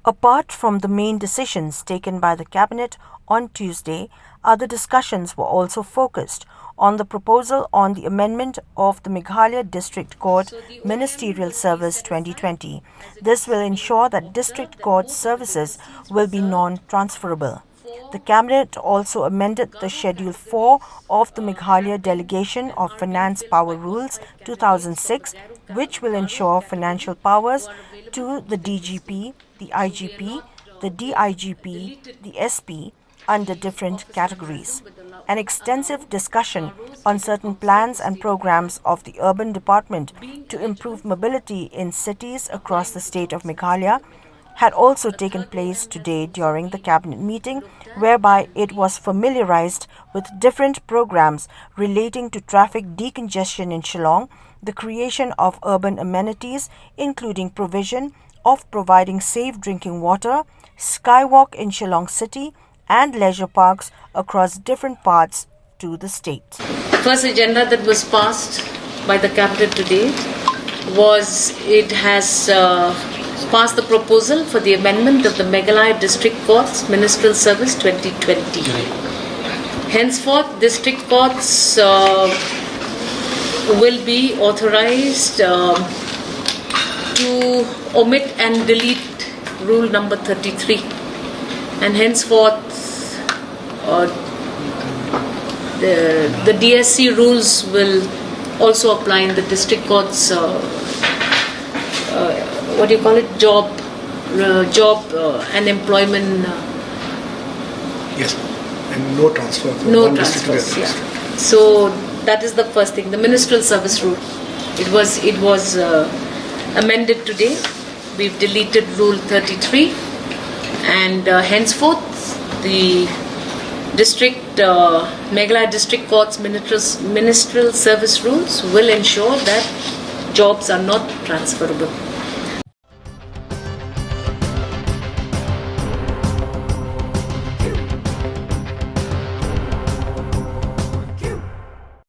Apart from the main decisions taken by the Cabinet on Tuesday, other discussions were also focused on the proposal on the amendment of the Meghalaya District Court Ministerial Service 2020. This will ensure that District Court services will be non-transferable. The Cabinet also amended the Schedule 4 of the Meghalaya Delegation of Finance Power Rules 2006, which will ensure financial powers to the DGP, the IGP, the DIGP, the SP under different categories. An extensive discussion on certain plans and programs of the Urban Department to improve mobility in cities across the state of Meghalaya had also taken place today during the cabinet meeting, whereby it was familiarized with different programs relating to traffic decongestion in Shillong, the creation of urban amenities including provision of providing safe drinking water, skywalk in Shillong city and leisure parks across different parts to the state. First agenda that was passed by the cabinet today was it has passed the proposal for the amendment of the Meghalaya District Courts Ministerial Service 2020. Henceforth, district courts will be authorized to omit and delete rule number 33, and henceforth the DSC rules will also apply in the district courts. Job and employment. Yes, and no transfer from no one district to the transfers. other Yeah. district. So that is the first thing. The ministerial service rule. It was amended today. We've deleted rule 33, and henceforth the Meghalaya District Court's ministerial service rules will ensure that jobs are not transferable.